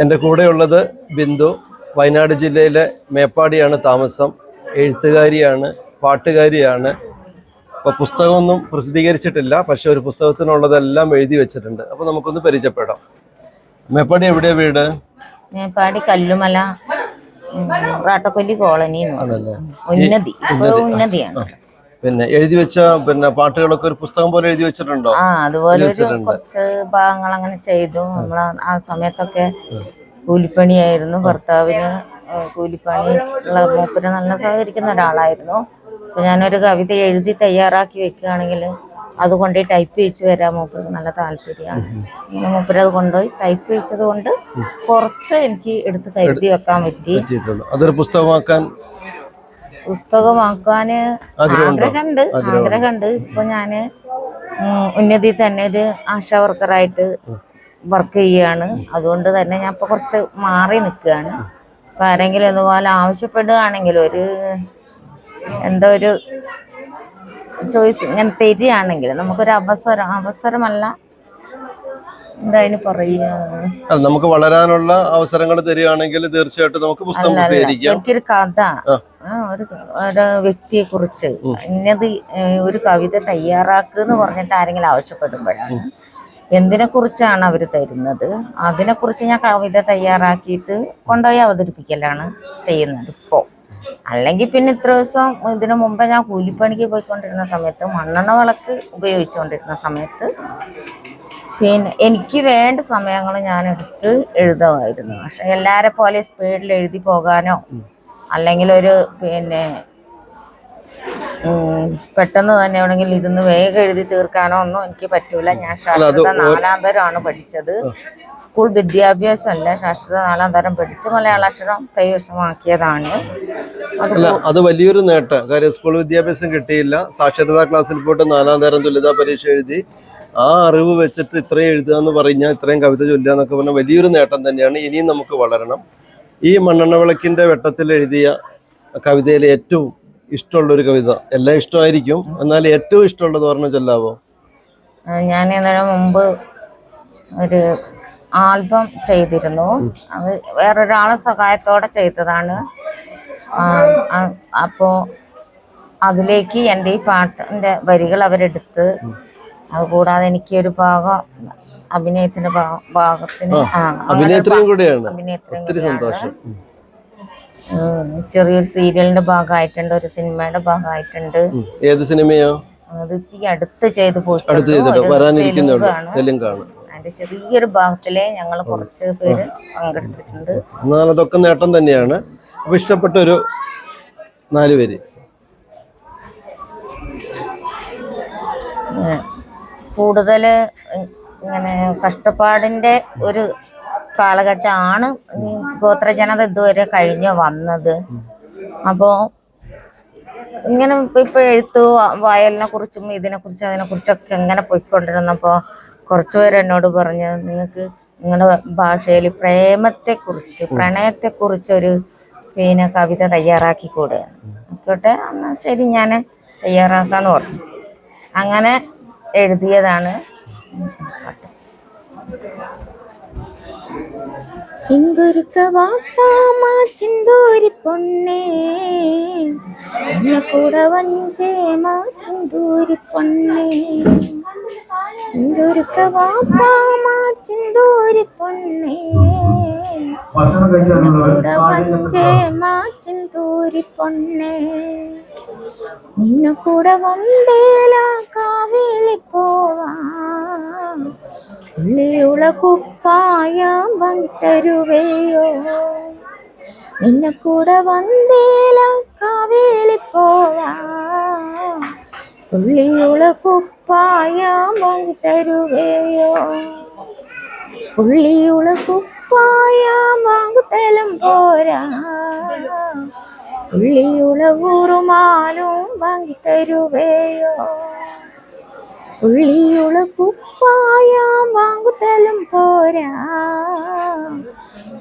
എൻ്റെ കൂടെയുള്ളത് ബിന്ദു. വയനാട് ജില്ലയിലെ മേപ്പാടിയാണ് താമസം. എഴുത്തുകാരിയാണ്, പാട്ടുകാരിയാണ്. അപ്പോൾ പുസ്തകമൊന്നും പ്രസിദ്ധീകരിച്ചിട്ടില്ല, പക്ഷെ ഒരു പുസ്തകത്തിനുള്ളതെല്ലാം എഴുതി വെച്ചിട്ടുണ്ട്. അപ്പോൾ നമുക്കൊന്ന് പരിചയപ്പെടാം. മേപ്പാടി എവിടെയാ വീട്? മേപ്പാടി കല്ലുമല റാട്ടക്കൊല്ലി കോളനി. ഉന്നതിയാണ്. പിന്നെ എഴുതി വെച്ച പാട്ടുകളൊക്കെ ഒരു പുസ്തകം പോലെ എഴുതി വെച്ചിട്ടുണ്ടോ? അതുപോലെ കുറച്ച് ഭാഗങ്ങൾ അങ്ങനെ ചെയ്തു. നമ്മൾ ആ സമയത്തൊക്കെ കൂലിപ്പണിയായിരുന്നു. ഭർത്താവിന് കൂലിപ്പണി ഉള്ള മൂപ്പര് നല്ല സഹകരിക്കുന്ന ഒരാളായിരുന്നു. അപ്പൊ ഞാനൊരു കവിത എഴുതി തയ്യാറാക്കി വെക്കുകയാണെങ്കിൽ അതുകൊണ്ട് ടൈപ്പ് വെച്ച് വരാൻ മൂപ്പർക്ക് നല്ല താല്പര്യമാണ്. അങ്ങനെ മൂപ്പര് അത് കൊണ്ടുപോയി ടൈപ്പ് വെച്ചത് കൊണ്ട് കുറച്ച് എനിക്ക് എടുത്ത് കരുതി വെക്കാൻ പറ്റി. അതൊരു പുസ്തകമാക്കാന് ആഗ്രഹമുണ്ട്. ഇപ്പൊ ഞാന് ഉന്നതി തന്നെ ഒരു ആശാ വർക്കറായിട്ട് വർക്ക് ചെയ്യാണ്. അതുകൊണ്ട് തന്നെ ഞാൻ ഇപ്പൊ കുറച്ച് മാറി നിൽക്കുകയാണ്. ഇപ്പൊ ആരെങ്കിലും ഇതുപോലെ ആവശ്യപ്പെടുകയാണെങ്കിൽ ഒരു ഒരു ചോയ്സ് ഇങ്ങനെ തരികയാണെങ്കിൽ നമുക്കൊരു അവസരമല്ല എന്തായാലും പറയുക, നമുക്ക് വളരാനുള്ള അവസരങ്ങൾ തരികയാണെങ്കിൽ തീർച്ചയായിട്ടും നമുക്ക് പുസ്തകം പ്രസിദ്ധീകരിക്കാം. എനിക്കൊരു കഥ ഒരു വ്യക്തിയെ കുറിച്ച് ഇന്നത് ഒരു കവിത തയ്യാറാക്കുക പറഞ്ഞിട്ട് ആരെങ്കിലും ആവശ്യപ്പെടുമ്പോഴാണ് എന്തിനെ കുറിച്ചാണ് അവർ തരുന്നത് അതിനെക്കുറിച്ച് ഞാൻ കവിത തയ്യാറാക്കിയിട്ട് കൊണ്ടുപോയി അവതരിപ്പിക്കലാണ് ചെയ്യുന്നത് ഇപ്പോൾ. അല്ലെങ്കിൽ പിന്നെ ഇത്ര ദിവസം ഇതിനു മുമ്പ് ഞാൻ കൂലിപ്പണിക്ക് പോയിക്കൊണ്ടിരുന്ന സമയത്ത് മണ്ണെണ്ണ വിളക്ക് ഉപയോഗിച്ചുകൊണ്ടിരുന്ന സമയത്ത് പിന്നെ എനിക്ക് വേണ്ട സമയങ്ങൾ ഞാൻ എടുത്ത് എഴുതുമായിരുന്നു. പക്ഷെ എല്ലാരെ പോലെ സ്പീഡിൽ എഴുതി പോകാനോ അല്ലെങ്കിൽ ഒരു പെട്ടെന്ന് തന്നെ എവിടെങ്കിൽ ഇരുന്ന് വേഗം എഴുതി തീർക്കാനോ ഒന്നും എനിക്ക് പറ്റൂല. ഞാൻ ശാസ്ത്രത 4ാം തരമാണ് പഠിച്ചത്. സ്കൂൾ വിദ്യാഭ്യാസമല്ല, ശാസ്ത്രത 4ാം തരം പഠിച്ച് മലയാളാക്ഷരം കൈവശമാക്കിയതാണ്. അത് വലിയൊരു നേട്ടം. കാര്യം സ്കൂൾ വിദ്യാഭ്യാസം കിട്ടിയില്ല, സാക്ഷരതാ ക്ലാസ്സിൽ പോയിട്ട് 4ാം തരം തുല്യതാ പരീക്ഷ എഴുതി ആ അറിവ് വെച്ചിട്ട് ഇത്രയും എഴുതുക എന്ന് പറഞ്ഞാൽ, ഇത്രയും കവിത ചൊല്ലുക എന്നൊക്കെ പറഞ്ഞാൽ വലിയൊരു നേട്ടം തന്നെയാണ്. ഇനിയും നമുക്ക് വളരണം. ഈ മണ്ണെണ്ണ വിളക്കിന്റെ വെട്ടത്തിൽ എഴുതിയ കവിതയിലെ ഏറ്റവും ഇഷ്ടമുള്ളൊരു കവിത, എല്ലാം ഇഷ്ടമായിരിക്കും, എന്നാൽ ഏറ്റവും ഇഷ്ടമുള്ളത് പറഞ്ഞ ചൊല്ലാവോ? ഞാൻ ഇതിനു മുമ്പ് ഒരു ആൽബം ചെയ്തിരുന്നു. അത് വേറൊരാളെ സഹായത്തോടെ ചെയ്തതാണ്. അപ്പോൾ അതിലേക്ക് എൻ്റെ ഈ പാട്ടിൻ്റെ വരികൾ അവരെടുത്ത്, അതുകൂടാതെ എനിക്ക് ഒരു ഭാഗം അഭിനയത്തിന്റെ ഭാഗത്തിന് അഭിനേത്രിയും കൂടിയാണ്. ചെറിയൊരു സീരിയലിന്റെ ഭാഗമായിട്ടുണ്ട്, ഒരു സിനിമയുടെ ഭാഗമായിട്ടുണ്ട്. ഏത് സിനിമയോ? അത് ഈ അടുത്ത് ചെയ്തു പോയിട്ടുണ്ട്. അതിന്റെ ചെറിയൊരു ഭാഗത്തിലെ ഞങ്ങൾ കുറച്ച് പേര് പങ്കെടുത്തിട്ടുണ്ട്. അതൊക്കെ നേട്ടം തന്നെയാണ്. അപ്പൊ ഇഷ്ടപ്പെട്ട ഒരു 4 പേര്. കൂടുതൽ ഇങ്ങനെ കഷ്ടപ്പാടിന്റെ ഒരു കാലഘട്ടമാണ് ഗോത്രജനത ഇതുവരെ കഴിഞ്ഞ് വന്നത്. അപ്പോൾ ഇങ്ങനെ ഇപ്പൊ എഴുത്തു വായലിനെ കുറിച്ചും ഇതിനെക്കുറിച്ചും അതിനെക്കുറിച്ചൊക്കെ എങ്ങനെ പോയിക്കൊണ്ടിരുന്നപ്പോൾ കുറച്ചു പേര് എന്നോട് പറഞ്ഞ്, നിങ്ങൾക്ക് നിങ്ങളുടെ ഭാഷയിൽ പ്രണയത്തെക്കുറിച്ചൊരു കവിത തയ്യാറാക്കിക്കൂടെ? ആയിക്കോട്ടെ, എന്നാൽ ശരി, ഞാൻ തയ്യാറാക്കാന്ന് പറഞ്ഞു. അങ്ങനെ എഴുതിയതാണ് പാട്ട്. ഇങ്കുരുക്ക വാത്താമ ചിന്തൂരി പൊണ്ണേ എന്നെ കൂടെ വഞ്ചേ മാ ചിന്തൂരി പൊണ്ണേ, ഇങ്കുരുക്ക വാത്താമ ചിന്തൂരി പൊണ്ണേ കൂടെ വഞ്ചേ മാ ചിന്തൂരി പൊണ്ണേ, നിന്നെ കൂടെ വന്തേല കാവേലി പോവാ, ഉള്ളിയുള്ള കുപ്പായം വാങ്ങിത്തരുവേയോ, നിന്നെ കൂടെ വന്തേല കാവേലി പോവാ, ഉള്ളിയുള്ള കുപ്പായം വാങ്ങിത്തരുവേയോ, പുള്ളിയുള്ള കുപ്പായം വാങ്ങുത്തലും പോരാ, പുള്ളിയുള്ള ഊറുമാലും വാങ്ങിത്തരുവേയോ, പുള്ളിയുള്ള കുപ്പായം വാങ്ങുത്തലും പോരാ,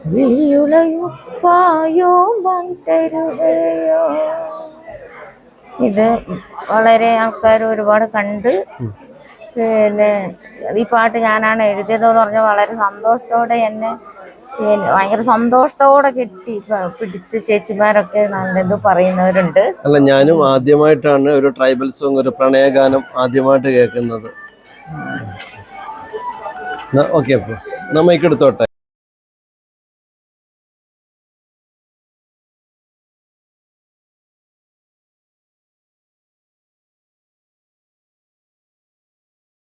പുള്ളിയുള്ള കുപ്പായവും വാങ്ങിത്തരുവേയോ. ഇത് വളരെ ആൾക്കാർ ഒരുപാട് കണ്ട്, പിന്നെ ഈ പാട്ട് ഞാനാണ് എഴുതിയതെന്ന് പറഞ്ഞാൽ വളരെ സന്തോഷത്തോടെ എന്നെ പിന്നെ ഭയങ്കര സന്തോഷത്തോടെ കെട്ടി പിടിച്ച് ചേച്ചിമാരൊക്കെ നല്ലത് പറയുന്നവരുണ്ട്. അല്ല, ഞാനും ആദ്യമായിട്ടാണ് ഒരു ട്രൈബൽ സോങ്, ഒരു പ്രണയഗാനം ആദ്യമായിട്ട് കേൾക്കുന്നത്. ഓക്കെ, അപ്പൊ നമ്മ എടുത്തോട്ടെ.